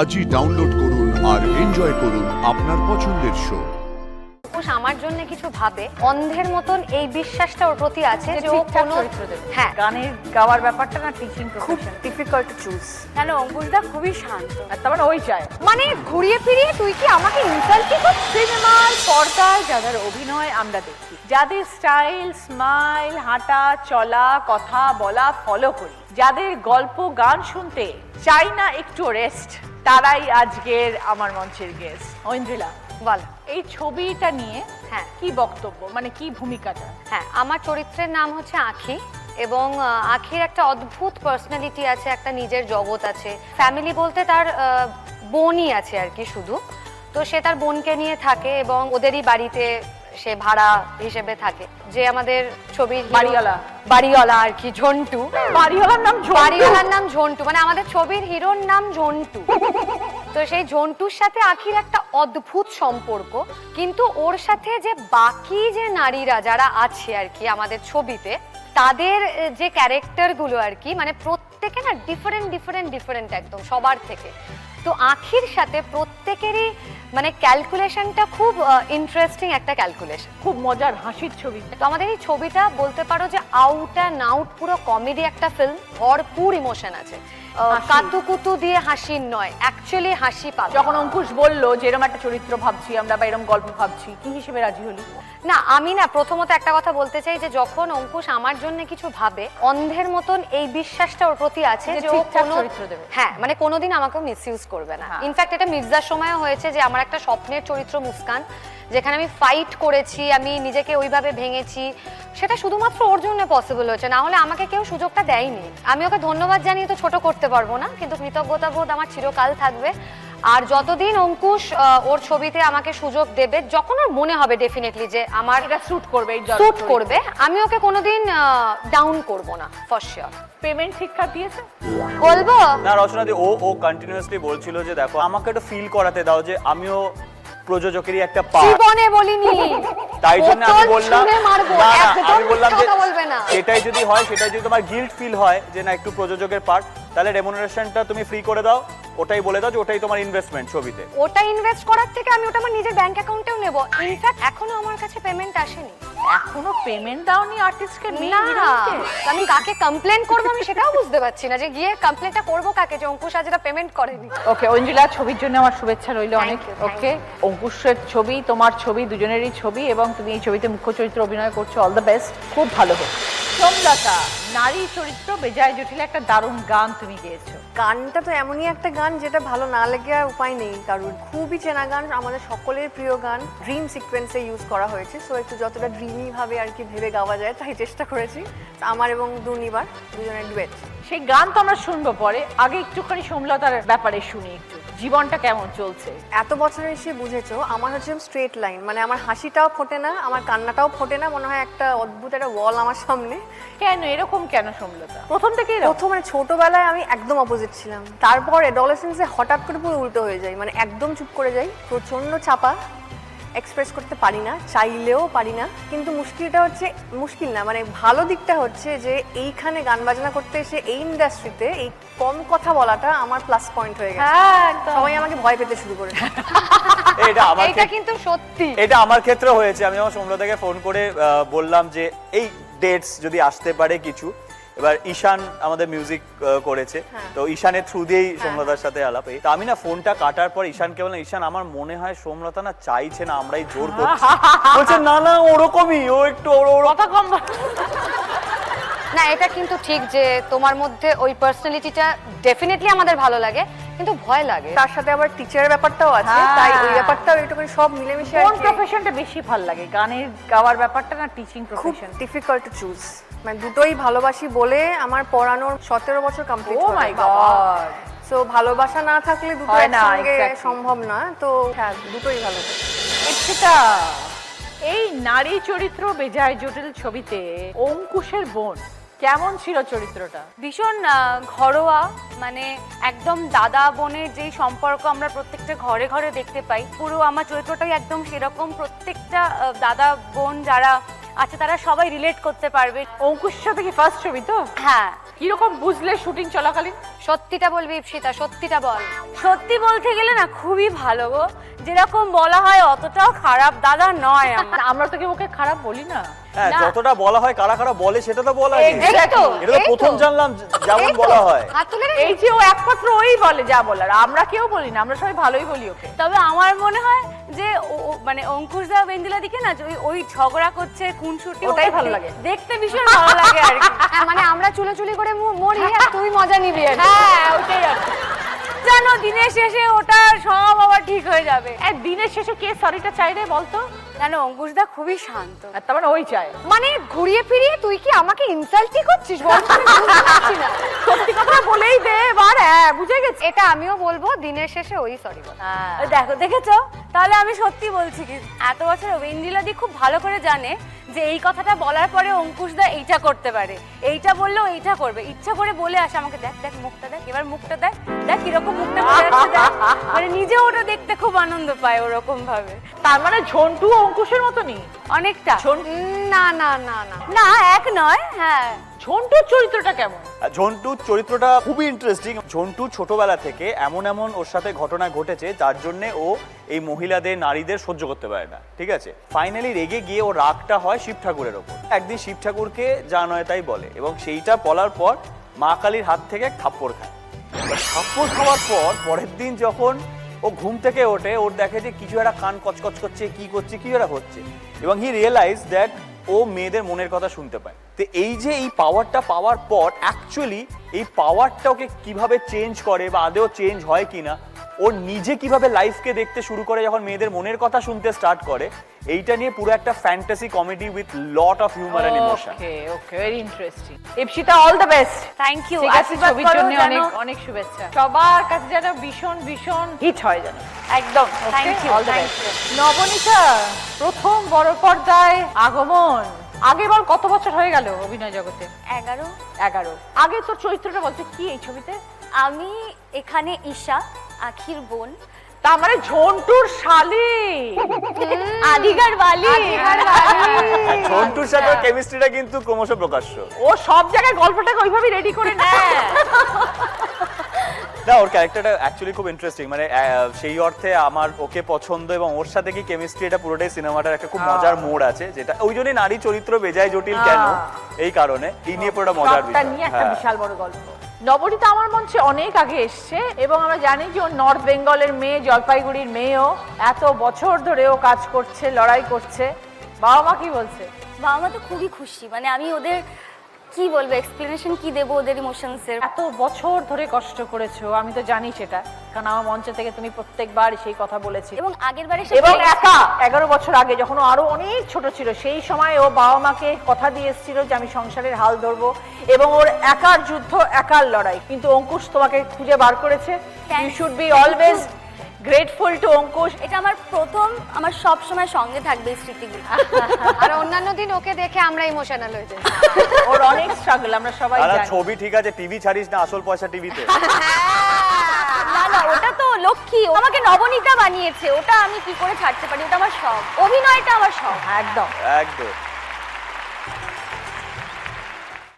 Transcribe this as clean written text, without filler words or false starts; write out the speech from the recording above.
আজই ডাউনলোড করুন আর এনজয় করুন আপনার পছন্দের শো। আমার জন্য কিছু ভাবে, অন্ধের মতন এই বিশ্বাসটা ওর প্রতি আছে যে ও কোনো হ্যাঁ, গানের গাওয়ার ব্যাপারটা না টিচিং খুব প্রফেশন ডিফিকাল্ট টু চুজ। কেন অঙ্কুশদা খুবই শান্ত, আর তার মানে ওই চায় মানে ঘুরিয়ে ফিরিয়ে তুই কি আমাকে ইনসাল্ট কি করছিস? সিনেমার পর্দায় যাদের অভিনয় আমরা দেখি, যাদের স্টাইল, স্মাইল, হাঁটা চলা, কথা বলা ফলো করি, যাদের গল্প গান শুনতে চাই না একটু রেস্ট, তারাই আজকের আমার মঞ্চের গেস্ট। ঐন্দ্রিলা, বল। এই ছবিটা নিয়ে হ্যাঁ, কি বক্তব্য, মানে কি ভূমিকাটা? হ্যাঁ, আমার চরিত্রের নাম হচ্ছে আঁখি এবং আঁখির একটা অদ্ভুত পার্সোনালিটি আছে, একটা নিজের জগৎ আছে। ফ্যামিলি বলতে তার বোনই আছে আর কি শুধু। তো সে তার বোনকে নিয়ে থাকে এবং ওদেরই বাড়িতে সে ভাড়া হিসেবে থাকে। যে আমাদের ছবির বাড়িওয়ালা আর কি, ঝন্টু। বাড়িওয়ালার নাম ঝন্টু, মানে আমাদের ছবির হিরোর নাম ঝন্টু। তো সেই ঝন্টুর সাথে আঁখির একটা অদ্ভুত সম্পর্ক, কিন্তু ওর সাথে যে বাকি যে নারীরা যারা আছে আর কি আমাদের ছবিতে, তাদের যে ক্যারেক্টারগুলো আর কি, মানে প্রত্যেকে না ডিফারেন্ট একদম সবার থেকে। তো আঁখির সাথে প্রত্যেকেরই মানে ক্যালকুলেশনটা খুব ইন্টারেস্টিং একটা ক্যালকুলেশন, খুব মজার হাসির ছবি। তো আমাদের এই ছবিটা বলতে পারো যে আউট অ্যান্ড আউট পুরো কমেডি একটা ফিল্ম, ভরপুর ইমোশন আছে। কাতুকুতু দিয়ে হাসির নয়, অ্যাকচুয়ালি হাসি পাবে। যখন অঙ্কুশ বললো যে এরকম একটা চরিত্র ভাবছি আমরা বা এরকম গল্প ভাবছি, কি হিসেবে রাজি হলি? না, আমি না প্রথমত একটা কথা বলতে চাই যে যখন অঙ্কুশ আমার জন্য কিছু ভাবে, অন্ধের মতন এই বিশ্বাসটা ওর প্রতি আছে যে ও কোনো চরিত্র দেবে। হ্যাঁ, মানে কোনোদিন আমাকে মিসইউজ করবে না। ইনফ্যাক্ট এটা মির্জার সময়ও হয়েছে যে আমার একটা স্বপ্নের চরিত্র মুস্কান, যেখানে আমি ফাইট করেছি, আমি নিজেকে ওইভাবে ভেঙেছি, সেটা শুধুমাত্র ওর জন্য পসিবল হয়েছে, না হলে আমাকে কেউ সুযোগটা দেয়নি। আমি ওকে ধন্যবাদ জানিয়ে তো ছোট করতে পারবো না, কিন্তু কৃতজ্ঞতা বোধ আমার চিরকাল থাকবে। আর যতদিন অঙ্কুশ ওর ছবিতে আমাকে সুযোগ দেবে, যখন ওর মনে হবে ডেফিনেটলি যে আমার এটা স্যুট করবে, আমি ওকে কোনোদিন ডাউন করব না, ফর শিওর। পেমেন্ট ঠিকঠাক দিয়েছে? বলবো না রচনাদি, ও কন্টিনিউয়াসলি বলছিল যে দেখো আমাকে একটু ফিল করাতে দাও যে আমিও প্রযোজকেরই একটা পার্ট। জীবনে বলিনি, তাই জন্য আমি বললাম না, আমি বললাম যে বলবে না। সেটাই যদি হয়, সেটাই যদি তোমার গিল্ট ফিল হয় যে না একটু প্রযোজকের পার্ট, তাহলে রেমুনারেশনটা তুমি ফ্রি করে দাও, ওটাই বলে দাও যে ওটাই তোমার ইনভেস্টমেন্ট ছবিতে। ওটা ইনভেস্ট করার থেকে আমি ওটা আমার নিজের ব্যাংক অ্যাকাউন্টেও নেব। ইনফ্যাক্ট এখনো আমার কাছে পেমেন্ট আসেনি। এখনো পেমেন্ট দাওনি আর্টিস্টকে? না, আমি কাকে কমপ্লেন করব আমি সেটাও বুঝতে পারছি না, যে গিয়ে কমপ্লেনটা করব কাকে যে অঙ্কুশ আজ এটা পেমেন্ট করেনি। ওকে ঐন্দ্রিলা, ছবির জন্য আমার শুভেচ্ছা রইল অনেক। Thank you. ওকে, অঙ্কুশের ছবি, তোমার ছবি, দুজনেরই ছবি, এবং তুমি এই ছবিতে মুখ্য চরিত্রে অভিনয় করছো। অল দ্য বেস্ট, খুব ভালো হোক। সোমলতা, নারী চরিত্র বেজায় জটিল, একটা দারুণ গান তুমি গেয়েছো। গানটা তো এমনই একটা গান যেটা ভালো না লেগে আর উপায় নেই, কারণ খুবই চেনা গান, আমাদের সকলের প্রিয় গান, ড্রিম সিকোয়েন্সে ইউজ করা হয়েছে। সো একটু যতটা ড্রিমি ভাবে আর কি ভেবে গাওয়া যায় তাই চেষ্টা করেছি। আমার এবং দুর্নিবার দুজনের ডুয়েট। সেই গান তো আমরা শুনবো পরে, আগে একটুখানি সোমলতার ব্যাপারে শুনি একটু, জীবনটা কেমন চলছে? এত বছরে এসে বুঝেছো আমার হচ্ছে স্ট্রেট লাইন, মানে আমার হাসিটাও ফোটে না, আমার কান্নাটাও ফোটে না, মনে হয় একটা অদ্ভুত একটা ওয়াল আমার সামনে। কেন এরকম, কেন সোমলতা? প্রথম থেকেই মানে ছোটবেলায় আমি একদম অপোজিট ছিলাম, তারপর অ্যাডোলেসেন্সে হঠাৎ করে পুরো উল্টো হয়ে যায়, মানে একদম চুপ করে যাই, প্রচন্ড চাপা, এক্সপ্রেস করতে পারি না, চাইলেও পারি না। কিন্তু মুশকিল না, মানে ভালো দিকটা হচ্ছে যে এইখানে গান বাজনা করতে এসে এই ইন্ডাস্ট্রিতে এই কম কথা বলাটা আমার প্লাস পয়েন্ট হয়ে গেছে। সবাই আমাকে ভয় পেতে শুরু করেছে। এটা কিন্তু সত্যি, এটা আমার ক্ষেত্রে হয়েছে। আমি আমার সোমলতাকে ফোন করে বললাম যে এই ডেটস যদি আসতে পারে কিছু। এবার ঈশান আমাদের মিউজিক করেছে, তো ঈশানের থ্রু দিয়েই সোমলতার সাথে আলাপ। তো আমি না ফোনটা কাটার পর ঈশানকে বললাম, ঈশান আমার মনে হয় সোমলতা না চাইছে না, আমরাই জোর করছি। বলছে না না ওরকমই, ও একটু কথা কম। না এটা কিন্তু ঠিক যে তোমার মধ্যে ওই পার্সোনালিটিটা ডেফিনেটলি আমাদের ভালো লাগে, কিন্তু ভয় লাগে। তার সাথে আবার টিচারের ব্যাপারটাও আছে, তাই ওই ব্যাপারটাও একটু সব মিলেমিশে। কোন প্রফেশনটা বেশি ভালো লাগে, গানের গাওয়ার ব্যাপারটা না teaching profession? Difficult to choose, মানে দুটোই ভালোবাসি বলে আমার পড়ানোর 17 বছর কমপ্লিট ও মাই গড। সো ভালোবাসা না থাকলে দুটো হয় না, একসঙ্গে exactly. সম্ভব না, তো হ্যাঁ দুটোই ভালো। এটা এই নারী চরিত্র বেজায় জটিল ছবিতে অঙ্কুশের বোন কেমন ছিল চরিত্রটা? ভীষণ ঘরোয়া, মানে একদম দাদা বোনের যেই সম্পর্ক আমরা প্রত্যেকটা ঘরে ঘরে দেখতে পাই, পুরো আমার চরিত্রটাই একদম সেরকম। প্রত্যেকটা দাদা বোন যারা আচ্ছা তারা সবাই রিলেট করতে পারবে। অঙ্কুশের সাথে কি ফার্স্ট ছবি তো? হ্যাঁ। কিরকম বুঝলে শুটিং চলাকালীন? সত্যিটা বলবি ইপসিতা, সত্যিটা বল। সত্যি বলতে গেলে না খুবই ভালো গো, যেরকম বলা হয় অতটাও খারাপ দাদা নয় আমার। আমরা তো কেউ ওকে খারাপ বলি না। হ্যাঁ, না। যতটা বলা হয় কারা কারা বলে সেটা তো বলা নেই। এই তো, এটা তো এই তো। প্রথম জানলাম যেমন এই তো। বলা হয়। হাত তুলে রে। এই যে ও একমাত্র ওই বলে যা বলার, আমরা কেউ বলি না, আমরা সবাই ভালোই বলি ওকে। তবে আমার মনে হয় যে মানে অঙ্কুশ দা বেন্দিলা দিকে না যে ওই ঝগড়া করছে খুনসুটি, ওটাই ভালো লাগে। দেখতে ভীষণ ভালো লাগে আর কি। হ্যাঁ, মানে আমরা চুলোচুলি করে মরি আর তুই মজা নিবি আর কি। হ্যাঁ ওটাই আর কি। জানো দিনের শেষে ওটা সব আবার ঠিক হয়ে যাবে। দিনের শেষে কে সরিটা চাই রে বলতো? জানো অঙ্কুশ দা খুবই শান্ত। আর তার মানে ওই চায়। মানে ঘুরিয়ে ফিরিয়ে তুই কি আমাকে ইনসাল্টই করছিস? বল, আমি বুঝতে পারছি না। সত্যি কথা বলেই দে এবার। হ্যাঁ বুঝে গেছি। এটা আমিও বলবো, দিনের শেষে ওই সরি বল। ওই দেখো দেখেছো, তাহলে আমি সত্যি বলছি কি এত বছর বেন্দিলা দি খুব ভালো করে জানে যে এই কথাটা বলার পরে অঙ্কুশ দা এইটা করতে পারে, এইটা বললেও এইটা করবে, ইচ্ছা করে বলে আসে আমাকে, দেখ দেখ মুখটা দেখ, এবার মুখটা দেখ, দেখ কিরকম মুখটা করে যাচ্ছে দেখ। মানে নিজেও ওটা দেখতে খুব আনন্দ পায় ওরকম ভাবে। তার মানে ঝন্টু অঙ্কুশের মতনই অনেকটা না না না না, না এক নয়। হ্যাঁ ঝন্টুর চরিত্রটা কেমন? ঝন্টুর চরিত্রটা খুবই ইন্টারেস্টিং। ঝন্টু ছোটবেলা থেকে এমন এমন ওর সাথে ঘটনা ঘটেছে যার জন্য ও এই মহিলাদের নারীদের সহ্য করতে পারে না, ঠিক আছে। ফাইনালি রেগে গিয়ে ও রাগটা হয় শিব ঠাকুরের ওপর। একদিন শিব ঠাকুরকে যা নয় তাই বলে এবং সেইটা বলার পর মা কালীর হাত থেকে থাপ্পড় খায়। এবার থাপ্পড় খাওয়ার পর পরের দিন যখন ও ঘুম থেকে ওঠে, ওর দেখে যে কিছু একটা কান কচকচ করছে, কি করছে, কি একটা হচ্ছে, এবং হি রিয়েলাইজ দ্যাট ও মেয়েদের মনের কথা শুনতে পায়। তো এই যে এই পাওয়ারটা পাওয়ার পর অ্যাকচুয়ালি এই পাওয়ারটা ওকে কিভাবে চেঞ্জ করে বা আদেও চেঞ্জ হয় কিনা, ওর নিজে কিভাবে লাইফকে দেখতে শুরু করে যখন মেয়েদের মনের কথা শুনতে স্টার্ট করে, এইটা নিয়ে পুরো একটা fantasy comedy with lot of humour and emotion. Okay okay, very interesting. Ipsita, all the best. Thank you. ঠিক আছে, আশীর্বাদ ছবির করো জন্য যেন অনেক অনেক শুভেচ্ছা। সবার কাছে যেন ভীষণ ভীষণ হিট হয় যেন। একদম thank you. All the best. Nabanita, প্রথম বড় পর্দায় আগমন। আগে বল কত বছর হয়ে গেল অভিনয় জগতে? 11। 11। আগে তোর চরিত্রটা বলতে কি এই ছবিতে? আমি এখানে ঈশা, আখির বোন। তার মানে ঝন্টুর শালি, আদিগার বালি। ঝন্টুর সাথে কেমিস্ট্রিটা কিন্তু ক্রমশ প্রকাশ্য। ও সব জায়গায় গল্পটাকে ওইভাবে রেডি করে নেয়। না, ওর ক্যারেক্টারটা অ্যাকচুয়ালি খুব ইন্টারেস্টিং। মানে সেই অর্থে আমার ওকে পছন্দ এবং ওর সাথে কি কেমিস্ট্রি, এটা পুরোটাই সিনেমাটার একটা খুব মজার মোড় আছে, যেটা ওই জন্যই নারী চরিত্র বেজায় জটিল কেন, এই কারণে এই নিয়ে পুরোটা মজার সবটা বিষয়। নিয়ে একটা হ্যাঁ। বিশাল বড় গল্প। নবনীতা আমার মঞ্চে অনেক আগে এসছে এবং আমরা জানি যে ও নর্থ বেঙ্গলের মেয়ে, জলপাইগুড়ির মেয়েও। এত বছর ধরে ও কাজ করছে, লড়াই করছে। বাবা মা কি বলছে? বাবা মা তো খুবই খুশি। মানে আমি ওদের কি বলবো, এক্সপ্লেনেশন কি দেবো ওদের ইমোশনসের। এত বছর ধরে কষ্ট করেছো, আমি তো জানি সেটা, কারণ আমার মঞ্চ থেকে তুমি প্রত্যেকবার সেই কথা বলেছি। এবং আগের বারে এবং একা 11 বছর আগে যখন ও আরো অনেক ছোট ছিল, সেই সময় ও বাবা মাকে কথা দিয়ে এসেছিল যে আমি সংসারের হাল ধরবো, এবং ওর একার যুদ্ধ, একার লড়াই। কিন্তু অঙ্কুশ তোমাকে খুঁজে বার করেছে। You should be always grateful to Ankush. এটা আমার প্রথম, আমার সব সময় সঙ্গে থাকবে এই স্মৃতিগুলো। আর অন্যান্য দিন ওকে দেখে আমরা ইমোশনাল হয়ে যাই। ওর অনেক স্ট্রাগল, আমরা সবাই আরে জানি। ছবি ঠিক আছে, টিভি ছাড়িস না, আসল পয়সা টিভিতে। না না, ওটা তো লক্ষ্মী, ও আমাকে নবনীতা বানিয়েছে, ওটা আমি কি করে ছাড়তে পারি, ওটা আমার শখ, অভিনয়টা আমার শখ। একদম। একদম।